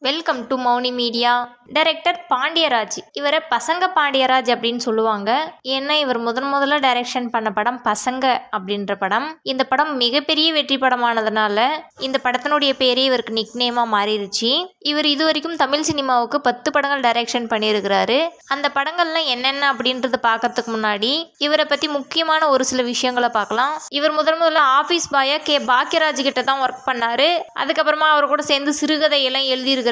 Welcome to Mouni media. Director Pandiraj. இவரை பசங்க பாண்டியராஜ் அப்படின்னு சொல்லுவாங்க. ஏன்னா இவர் முதல்ல டைரக்ஷன் பண்ண படம் பசங்க அப்படின்ற படம். இந்த படம் மிகப்பெரிய வெற்றி படமானதுனால இந்த படத்தினுடைய பேரே இவருக்கு நிக் நேமா மாறிடுச்சு. இவர் இது வரைக்கும் தமிழ் சினிமாவுக்கு 10 படங்கள் டைரக்ஷன் பண்ணியிருக்கிறாரு. அந்த படங்கள்லாம் என்னென்ன அப்படின்றத பார்க்கறதுக்கு முன்னாடி இவரை பற்றி முக்கியமான ஒரு சில விஷயங்களை பார்க்கலாம். இவர் முதல்ல ஆஃபீஸ் பாயா கே பாக்கியராஜ் கிட்ட தான் ஒர்க் பண்ணாரு. அதுக்கப்புறமா அவர் கூட சேர்ந்து சிறுகதையெல்லாம் எழுதியிருக்கிறாரு.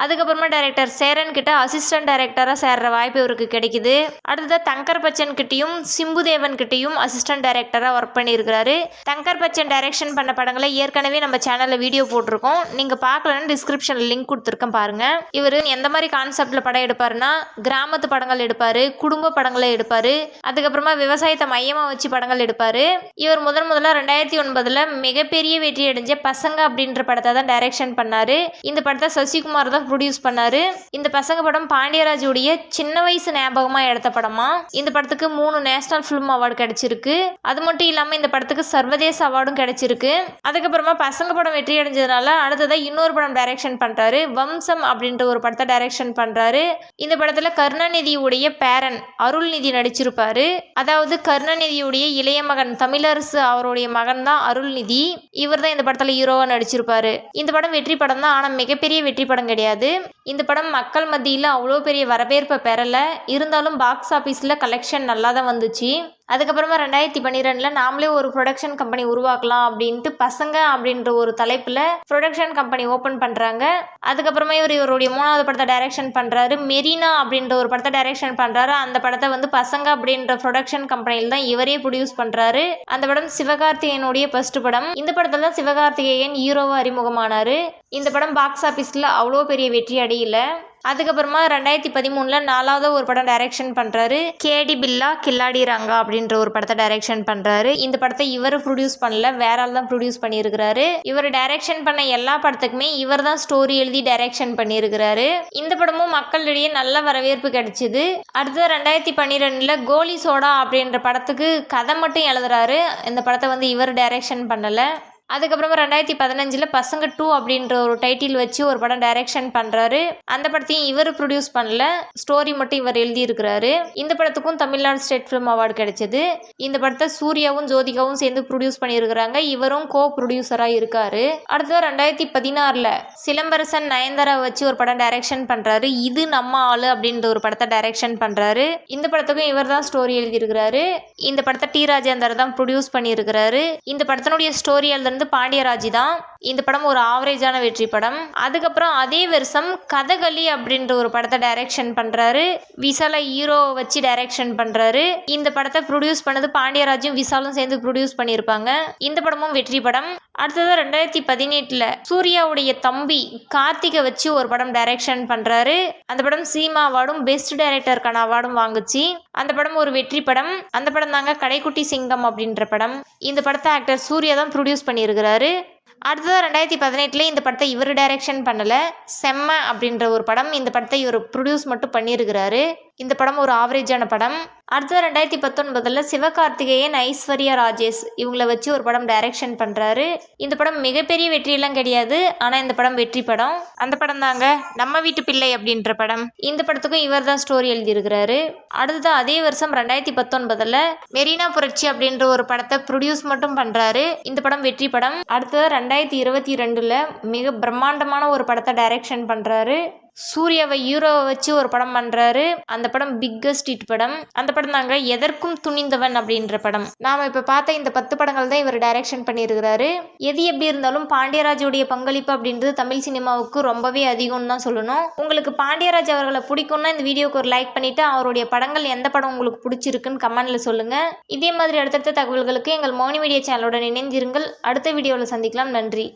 அதுக்கப்புறமா டைரக்டர் சேரன் கிட்ட அசிஸ்டன்ட் டைரக்டரா சேர்ற வாய்ப்பு இவருக்கு கிடைக்குது. அடுத்தது தங்கர் பச்சன் கிட்டையும் சிம்பு தேவன் கிட்டையும் அசிஸ்டன்ட் டைரக்டரா ஒர்க் பண்ணியிருக்கிறாரு. தங்கர் பச்சன் டைரக்ஷன் பண்ண படங்களை ஏற்கனவே நம்ம சேனல்ல வீடியோ போட்டிருக்கோம். நீங்க பார்க்கலன்னு டிஸ்கிரிப்ஷன்ல லிங்க் கொடுத்துருக்கேன் பாருங்க. இவர் எந்த மாதிரி கான்செப்ட்ல படம் எடுப்பாருன்னா, கிராமத்து படங்கள் எடுப்பாரு, குடும்ப படங்களை எடுப்பாரு, அதுக்கப்புறமா விவசாயத்தை மையமா வச்சு படங்கள் எடுப்பாரு. இவர் முதல்ல 2009 மிகப்பெரிய வெற்றி அடைஞ்ச பசங்க அப்படின்ற படத்தை தான் டைரக்ஷன் பண்ணாரு. இந்த படத்தை சசிகுமார் தான் ப்ரொடியூஸ் பண்ணாரு. இந்த பசங்க படம் பாண்டியராஜுடைய சின்ன வயசு ஞாபகமா எடுத்த படமா. இந்த படத்துக்கு 3 நேஷனல் ஃபிலிம் அவார்டு கிடைச்சிருக்கு. அது மட்டும் இல்லாம இந்த படத்துக்கு சர்வதேச அவார்டும் கிடைச்சிருக்கு. அதுக்கப்புறமா பசங்க படம் வெற்றி அடைஞ்சதுனால அடுத்ததா இன்னொரு படம் டைரக்ஷன் பண்றாரு. வம்சம் அப்படின்ற ஒரு படத்தை டைரக்ஷன் பண்றாரு. இந்த படத்துல கருணாநிதியுடைய பேரன் அருள்நிதி நடிச்சிருப்பாரு. அதாவது கருணாநிதியுடைய இளைய மகன் தமிழரசு அவருடைய மகன் தான் அருள்நிதி. இவர் தான் இந்த படத்துல ஹீரோவா நடிச்சிருப்பாரு. இந்த படம் வெற்றி படம் தான், ஆனா மிகப்பெரிய வெற்றி படம் கிடையாது. இந்த படம் மக்கள் மத்தியில் அவ்வளோ பெரிய வரவேற்பை பெறல. இருந்தாலும் பாக்ஸ் ஆஃபீஸில் கலெக்ஷன் நல்லா தான் வந்துச்சு. அதுக்கப்புறமா 2012 நாமளே ஒரு ப்ரொடக்ஷன் கம்பெனி உருவாக்கலாம் அப்படின்ட்டு பசங்க அப்படின்ற ஒரு தலைப்பில் ப்ரொடக்ஷன் கம்பெனி ஓப்பன் பண்ணுறாங்க. அதுக்கப்புறமா இவருடைய 3வது படத்தை டைரக்ஷன் பண்ணுறாரு. மெரினா அப்படின்ற ஒரு படத்தை டைரக்ஷன் பண்ணுறாரு. அந்த படத்தை பசங்க அப்படின்ற ப்ரொடக்ஷன் கம்பெனியில் தான் இவரே ப்ரொடியூஸ் பண்ணுறாரு. அந்த படம் சிவகார்த்திகேயனுடைய ஃபர்ஸ்ட் படம். இந்த படத்தில் தான் சிவகார்த்திகேயன் ஹீரோவாக அறிமுகமானார். இந்த படம் பாக்ஸ் ஆஃபீஸில் அவ்வளோ பெரிய வெற்றி அடையல. அதுக்கப்புறமா 2013 4வது ஒரு படம் டைரக்ஷன் பண்றாரு. கேடி பில்லா கில்லாடி ரங்கா அப்படின்ற ஒரு படத்தை டைரக்ஷன் பண்றாரு. இந்த படத்தை இவர் ப்ரொடியூஸ் பண்ணல, வேற ஆள் தான் ப்ரொடியூஸ் பண்ணியிருக்கிறாரு. இவர் டைரக்ஷன் பண்ண எல்லா படத்துக்குமே இவர் தான் ஸ்டோரி எழுதி டைரக்ஷன் பண்ணியிருக்கிறாரு. இந்த படமும் மக்களிடையே நல்ல வரவேற்பு கிடைச்சிது. அடுத்து 2012 கோலி சோடா அப்படின்ற படத்துக்கு கதை மட்டும் எழுதுறாரு. இந்த படத்தை இவர் டைரக்ஷன் பண்ணல. அதுக்கப்புறமா 2015 பசங்க 2 அப்படின்ற ஒரு டைட்டில் வச்சு ஒரு படம் டைரக்ஷன் பண்றாரு. அந்த படத்தையும் இவர் ப்ரொடியூஸ் பண்ணல, ஸ்டோரி மட்டும் இவர் எழுதியிருக்கிறாரு. இந்த படத்துக்கும் தமிழ்நாடு ஸ்டேட் ஃபிலிம் அவார்டு கிடைச்சது. இந்த படத்தை சூர்யாவும் ஜோதிகாவும் சேர்ந்து ப்ரொடியூஸ் பண்ணியிருக்கிறாங்க. இவரும் கோ ப்ரொடியூசரா இருக்காரு. அடுத்தது 2016 சிலம்பரசன் நயன்தாரா வச்சு ஒரு படம் டைரக்ஷன் பண்றாரு. இது நம்ம ஆளு அப்படின்ற ஒரு படத்தை டைரக்ஷன் பண்றாரு. இந்த படத்துக்கும் இவர் தான் ஸ்டோரி எழுதியிருக்கிறாரு. இந்த படத்தை டி ராஜேந்தர் தான் ப்ரொடியூஸ் பண்ணியிருக்கிறாரு. இந்த படத்தினுடைய ஸ்டோரி எழுதுறது பாண்டியராஜ் தான். இந்த படம் ஒரு ஆவரேஜான வெற்றி படம். அதுக்கப்புறம் அதே வருஷம் கதகளி அப்படின்ற ஒரு படத்தை டைரக்ஷன் பண்றாரு. விசால ஹீரோ வச்சு டைரக்ஷன் பண்றாரு. இந்த படத்தை ப்ரொடியூஸ் பண்ணது பாண்டியராஜும் விசாலும் சேர்ந்து ப்ரொடியூஸ் பண்ணியிருப்பாங்க. இந்த படமும் வெற்றி படம். அடுத்தது 2017 சூர்யாவுடைய தம்பி கார்த்திகை வச்சு ஒரு படம் டைரக்ஷன் பண்றாரு. அந்த படம் சீமா அவார்டும் பெஸ்ட் டைரக்டருக்கான அவார்டும் வாங்குச்சு. அந்த படம் ஒரு வெற்றி படம். அந்த படம் தாங்க கடைக்குட்டி சிங்கம் அப்படின்ற படம். இந்த படத்தை ஆக்டர் சூர்யா தான் ப்ரொடியூஸ் பண்ணியிருக்கிறாரு. அடுத்தது 2018 இந்த படத்தை இவர் டைரக்ஷன் பண்ணல, செம்ம அப்படின்ற ஒரு படம். இந்த படத்தை இவர் ப்ரொடியூஸ் மட்டும் பண்ணியிருக்கிறாரு. இந்த படம் ஒரு ஆவரேஜான படம். அடுத்தது 2019 சிவகார்த்திகேயன் ஐஸ்வர்யா ராஜேஷ் இவங்களை வச்சு ஒரு படம் டைரக்ஷன் பண்றாரு. இந்த படம் மிகப்பெரிய வெற்றியெல்லாம் கிடையாது, ஆனா இந்த படம் வெற்றி படம். அந்த படம் தாங்க நம்ம வீட்டு பிள்ளை அப்படின்ற படம். இந்த படத்துக்கும் இவர் தான் ஸ்டோரி எழுதியிருக்கிறாரு. அடுத்தது அதே வருஷம் 2019 மெரினா புரட்சி அப்படின்ற ஒரு படத்தை ப்ரொடியூஸ் மட்டும் பண்றாரு. இந்த படம் வெற்றி படம். அடுத்தது 2022 மிக பிரம்மாண்டமான ஒரு படத்தை டைரக்ஷன் பண்றாரு. சூர்யாவை ஹீரோவை வச்சு ஒரு படம் பண்றாரு. அந்த படம் பிக்கஸ்ட் ஹிட் படம். அந்த படம் தாங்க எதற்கும் துணிந்தவன் அப்படின்ற படம். நாம இப்ப பார்த்த இந்த 10 படங்கள் தான் இவர் டைரக்ஷன் பண்ணியிருக்கிறாரு. எது எப்படி இருந்தாலும் பாண்டியராஜுடைய பங்களிப்பு அப்படின்றது தமிழ் சினிமாவுக்கு ரொம்பவே அதிகம்னு தான் சொல்லணும். உங்களுக்கு பாண்டியராஜ் அவர்களை பிடிக்கும்னா இந்த வீடியோக்கு ஒரு லைக் பண்ணிட்டு அவருடைய படங்கள் எந்த படம் உங்களுக்கு பிடிச்சிருக்குன்னு கமெண்ட்ல சொல்லுங்க. இதே மாதிரி அடுத்தடுத்த தகவல்களுக்கு எங்கள் மௌனி மீடியா சேனலுடன் இணைந்திருங்கள். அடுத்த வீடியோவில் சந்திக்கலாம். நன்றி.